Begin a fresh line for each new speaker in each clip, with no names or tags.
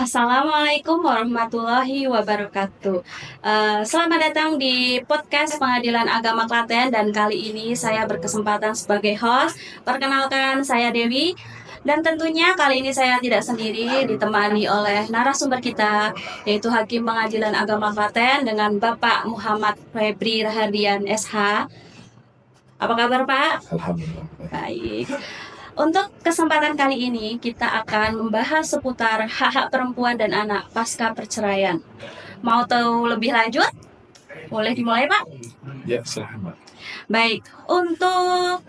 Assalamualaikum warahmatullahi wabarakatuh. Selamat datang di podcast Pengadilan Agama Klaten dan kali ini saya berkesempatan sebagai host. Perkenalkan saya Dewi dan tentunya kali ini saya tidak sendiri ditemani oleh narasumber kita yaitu Hakim Pengadilan Agama Klaten dengan Bapak Muhammad Febri Rahardian SH. Apa kabar Pak?
Alhamdulillah.
Baik. Untuk kesempatan kali ini kita akan membahas seputar hak-hak perempuan dan anak pasca perceraian. Mau tahu lebih lanjut? Boleh dimulai Pak?
Ya, silahkan Pak.
Baik, untuk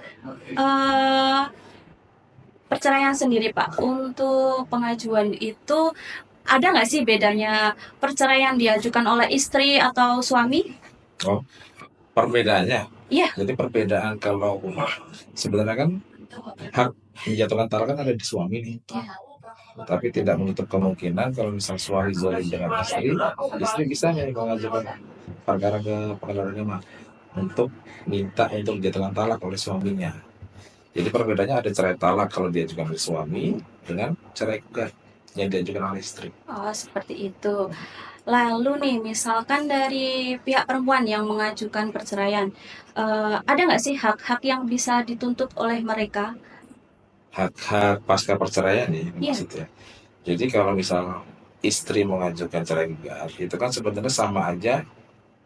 perceraian sendiri Pak, untuk pengajuan itu ada nggak sih bedanya perceraian diajukan oleh istri atau suami?
Oh, perbedaannya.
Iya.
Jadi perbedaan kalau sebenarnya kan hak menjatuhkan talak kan ada di suami nih. Tapi tidak menutup kemungkinan kalau misal suami zalim dengan istri bisa nih mengajukan perkara ke pengadilan agama untuk minta untuk dijatuhkan talak oleh suaminya. Jadi perbedaannya ada cerai talak kalau diajukan oleh suami dengan cerai gugat yang diajukan oleh istri.
Oh, seperti itu. Lalu nih, misalkan dari pihak perempuan yang mengajukan perceraian, ada nggak sih hak-hak yang bisa dituntut oleh mereka?
Hak-hak pasca perceraian ya
Iya.
maksudnya. Jadi kalau misal istri mengajukan cerai gugat itu kan sebenarnya sama aja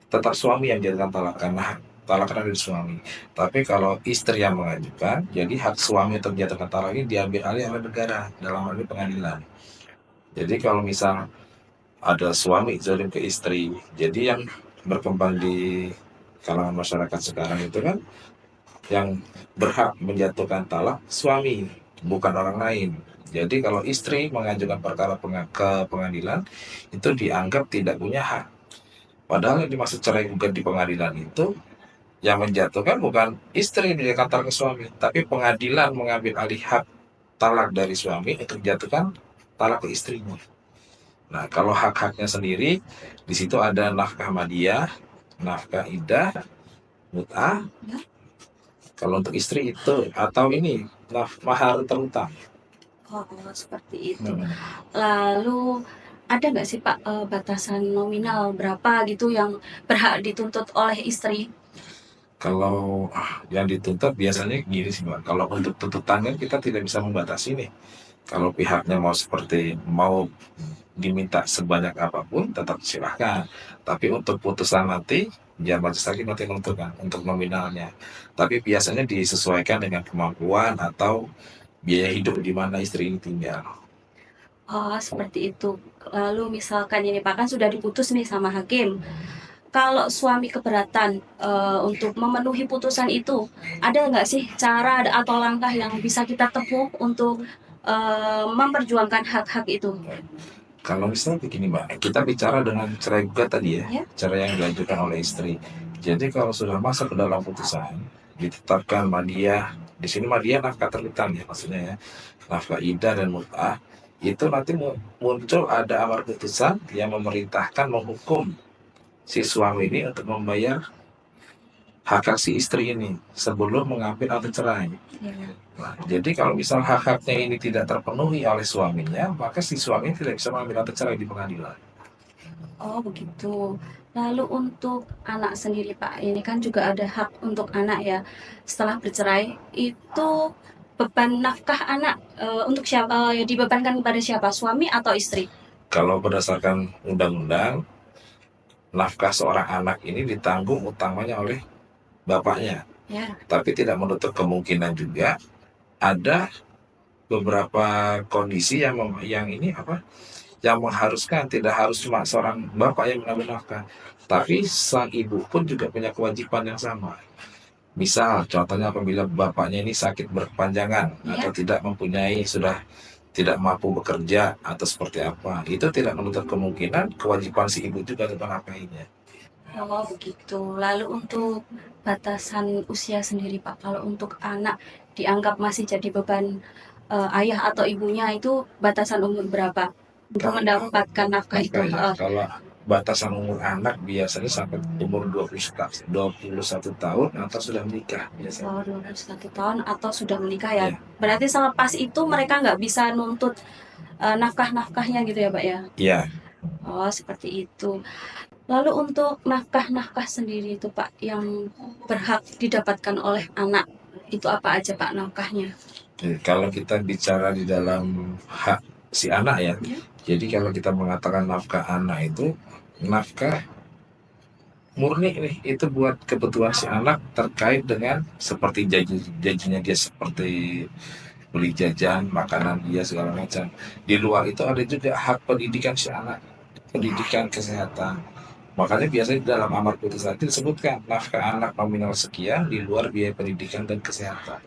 tetap suami yang dijatuhkan talak karena hak talak kan ada di suami. Tapi kalau istri yang mengajukan, jadi hak suami untuk dijatuhkan talak ini diambil alih oleh negara dalam hal ini pengadilan. Jadi kalau misal ada suami zalim ke istri, jadi yang berkembang di kalangan masyarakat sekarang itu kan yang berhak menjatuhkan talak suami, bukan orang lain. Jadi kalau istri mengajukan perkara ke pengadilan itu dianggap tidak punya hak. Padahal yang dimaksud cerai gugat di pengadilan itu yang menjatuhkan bukan istri yang talak ke suami, tapi pengadilan mengambil alih hak talak dari suami untuk menjatuhkan talak ke istrinya. Nah, kalau hak-haknya sendiri di situ ada nafkah madiah, nafkah idah, mut'ah. Kalau untuk istri itu atau ini mahar terutang.
Oh, seperti itu. Lalu ada nggak sih Pak batasan nominal berapa gitu yang berhak dituntut oleh istri?
Kalau yang dituntut biasanya gini sih Mbak, kalau untuk tuntutannya kita tidak bisa membatasi nih. Kalau pihaknya mau diminta sebanyak apapun tetap silahkan. Tapi untuk putusan nanti ya majelis hakim nanti menentukan untuk nominalnya. Tapi biasanya disesuaikan dengan kemampuan atau biaya hidup di mana istri ini tinggal.
Oh, seperti itu. Lalu misalkan ini Pak kan sudah diputus nih sama hakim. Kalau suami keberatan untuk memenuhi putusan itu, ada nggak sih cara atau langkah yang bisa kita tempuh untuk memperjuangkan hak-hak itu?
Kalau misalnya begini Mbak, kita bicara dengan cerai gugat tadi ya, cerai yang diajukan oleh istri. Jadi kalau sudah masuk ke dalam putusan, ditetapkan madiah, di sini madiah nafkah terutang ya maksudnya ya, nafkah idah dan mut'ah, itu nanti muncul ada amar putusan yang memerintahkan menghukum si suami ini untuk membayar hak si istri ini sebelum mengambil akte cerai. Nah, jadi kalau misal hak-haknya ini tidak terpenuhi oleh suaminya, maka si suami tidak bisa mengambil akte cerai di pengadilan.
Oh begitu. Lalu untuk anak sendiri Pak, ini kan juga ada hak untuk anak ya. Setelah bercerai itu beban nafkah anak untuk siapa? Dibebankan kepada siapa? Suami atau istri?
Kalau berdasarkan undang-undang, nafkah seorang anak ini ditanggung utamanya oleh bapaknya.
Ya.
Tapi tidak menutup kemungkinan juga ada beberapa kondisi yang mengharuskan tidak harus cuma seorang bapak yang mengambil nafkah, tapi sang ibu pun juga punya kewajiban yang sama. Misal contohnya apabila bapaknya ini sakit berkepanjangan atau sudah tidak mampu bekerja atau seperti apa, itu tidak menutup kemungkinan kewajiban si ibu juga untuk menafkahinya.
Oh begitu. Lalu untuk batasan usia sendiri Pak, kalau untuk anak dianggap masih jadi beban ayah atau ibunya itu batasan umur berapa untuk mendapatkan nafkah itu?
Kalau batasan umur anak biasanya sampai umur 21 tahun atau sudah menikah biasanya.
Oh, 21 tahun atau sudah menikah ya. Berarti selepas itu mereka nggak bisa nuntut nafkah-nafkahnya gitu ya Pak ya?
Iya.
Oh seperti itu. Lalu untuk nafkah-nafkah sendiri itu Pak yang berhak didapatkan oleh anak, itu apa aja Pak nafkahnya?
Kalau kita bicara di dalam hak si anak ya,
Ya.
jadi kalau kita mengatakan nafkah anak itu nafkah murni nih, itu buat kebutuhan si anak terkait dengan seperti janjinya dia, seperti beli jajan, makanan dia segala macam. Di luar itu ada juga hak pendidikan si anak, pendidikan, kesehatan. Makanya biasanya di dalam amar putusan itu disebutkan nafkah anak nominal sekian di luar biaya pendidikan dan kesehatan.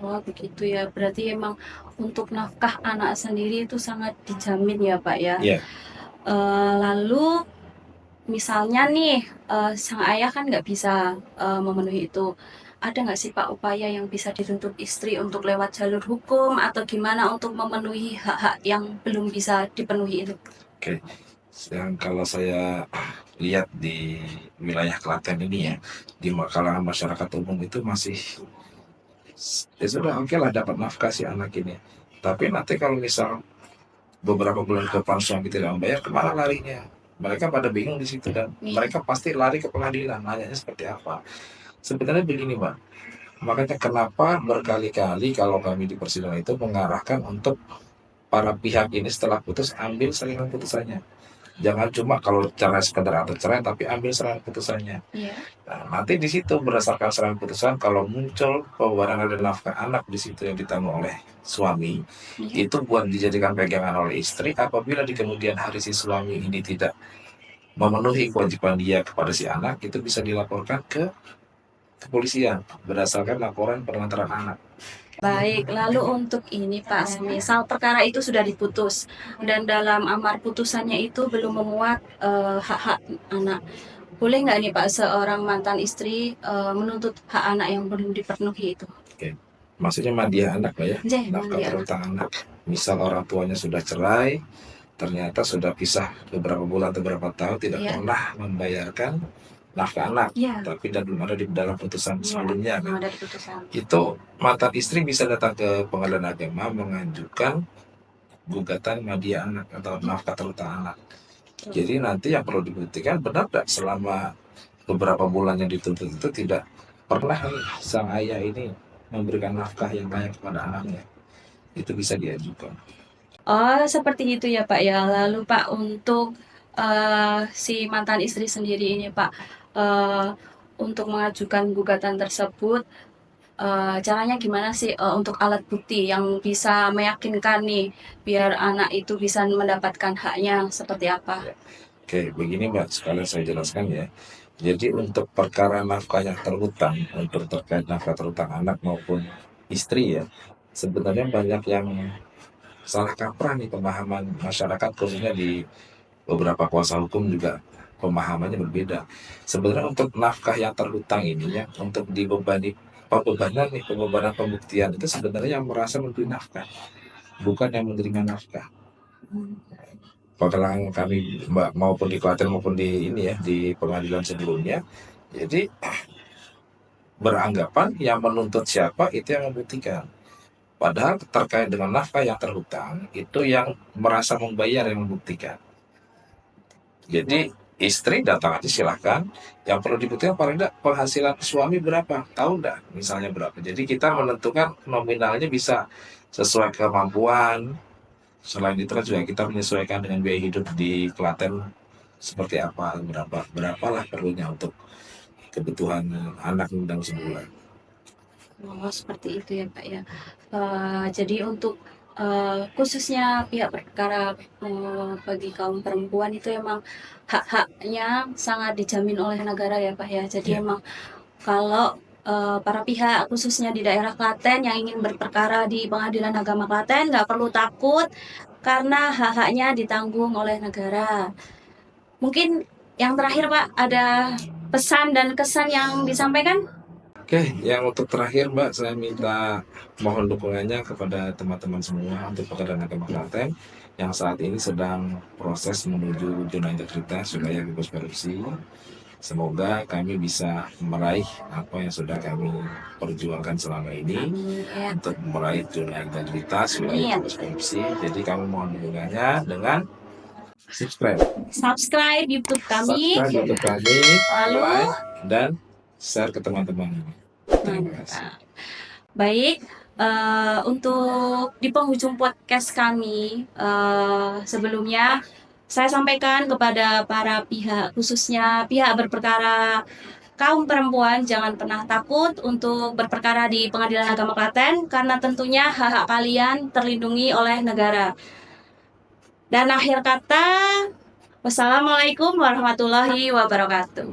Oh begitu ya, berarti emang untuk nafkah anak sendiri itu sangat dijamin ya Pak ya.
Iya.
Lalu misalnya nih sang ayah kan nggak bisa memenuhi itu, ada nggak sih Pak upaya yang bisa dituntut istri untuk lewat jalur hukum atau gimana untuk memenuhi hak-hak yang belum bisa dipenuhi itu?
Oke. Yang kalau saya lihat di wilayah Klaten ini ya, di kalangan masyarakat umum itu masih ya sudah oke lah dapat nafkah si anak ini. Tapi nanti kalau misal beberapa bulan ke depan suami tidak membayar, kemana larinya? Mereka pada bingung di situ dan mereka pasti lari ke pengadilan. Nanyanya seperti apa? Sebenarnya begini, Mbak. Makanya kenapa berkali-kali kalau kami di persidangan itu mengarahkan untuk para pihak ini setelah putus ambil salinan putusannya. Jangan cuma kalau cerai sekedar atau cerai, tapi ambil salinan putusannya.
Iya.
Nah, nanti di situ berdasarkan salinan putusan kalau muncul pembayaran dan nafkah anak di situ yang ditanggung oleh suami,
Iya.
itu buat dijadikan pegangan oleh istri apabila di kemudian hari si suami ini tidak memenuhi kewajiban dia kepada si anak, itu bisa dilaporkan ke kepolisian berdasarkan laporan penelantaran anak.
Baik, lalu untuk ini Pak, misal perkara itu sudah diputus dan dalam amar putusannya itu belum memuat hak-hak anak. Boleh nggak nih Pak seorang mantan istri menuntut hak anak yang belum dipenuhi itu?
Oke. Maksudnya madiah anak lah ya, nafkah terutang anak. Misal orang tuanya sudah cerai, ternyata sudah pisah beberapa bulan atau beberapa tahun tidak pernah membayarkan nafkah anak, tapi belum ada di dalam putusan sebelumnya kan. Itu mantan istri bisa datang ke pengadilan agama mengajukan gugatan madiah anak atau nafkah terutang anak. Jadi nanti yang perlu dibuktikan benar tidak selama beberapa bulan yang dituntut itu tidak pernah sang ayah ini memberikan nafkah yang layak kepada anaknya. Itu bisa diajukan.
Oh, seperti itu ya Pak ya. Lalu Pak untuk si mantan istri sendiri ini Pak, untuk mengajukan gugatan tersebut, caranya gimana sih untuk alat bukti yang bisa meyakinkan nih biar anak itu bisa mendapatkan haknya seperti apa?
Oke, begini Mbak, sekalian saya jelaskan ya. Jadi untuk perkara nafkah yang terhutang, untuk terkait nafkah terhutang anak maupun istri ya, sebenarnya banyak yang salah kaprah nih pemahaman masyarakat, khususnya di beberapa kuasa hukum juga pemahamannya berbeda. Sebenarnya untuk nafkah yang terhutang ini ya, untuk dibebani pembebanan pembuktian itu sebenarnya yang merasa memberi nafkah, bukan yang menerima nafkah. Pengalaman kami maupun di Klaten maupun di ini ya di pengadilan sebelumnya, jadi beranggapan yang menuntut siapa itu yang membuktikan. Padahal terkait dengan nafkah yang terhutang itu yang merasa membayar yang membuktikan. Jadi istri datang aja silahkan. Yang perlu dibuktikan paling tidak penghasilan suami berapa, tahu enggak? Misalnya berapa. Jadi kita menentukan nominalnya bisa sesuai kemampuan. Selain itu kan juga kita menyesuaikan dengan biaya hidup di Klaten seperti apa, berapalah perlunya untuk kebutuhan anak dalam sebulan.
Oh, seperti itu ya Pak ya. Jadi untuk khususnya pihak perkara bagi kaum perempuan itu emang hak-haknya sangat dijamin oleh negara ya Pak ya. Jadi emang kalau para pihak khususnya di daerah Klaten yang ingin berperkara di Pengadilan Agama Klaten nggak perlu takut karena hak-haknya ditanggung oleh negara. Mungkin yang terakhir Pak, ada pesan dan kesan yang disampaikan?
Oke, yang untuk terakhir Mbak, saya minta mohon dukungannya kepada teman-teman semua untuk Pengadilan Agama Klaten yang saat ini sedang proses menuju zona integritas wilayah bebas korupsi. Semoga kami bisa meraih apa yang sudah kami perjuangkan selama ini
Amin.
untuk meraih zona integritas, wilayah
Amin.
bebas korupsi. Jadi kami mohon dukungannya dengan subscribe
YouTube kami.
YouTube kami,
Lalu,
like, dan share ke teman-teman. Terima kasih.
baik, untuk di penghujung podcast kami, sebelumnya saya sampaikan kepada para pihak, khususnya pihak berperkara kaum perempuan, jangan pernah takut untuk berperkara di Pengadilan Agama Klaten, karena tentunya hak-hak kalian terlindungi oleh negara. Dan akhir kata, wassalamualaikum warahmatullahi wabarakatuh.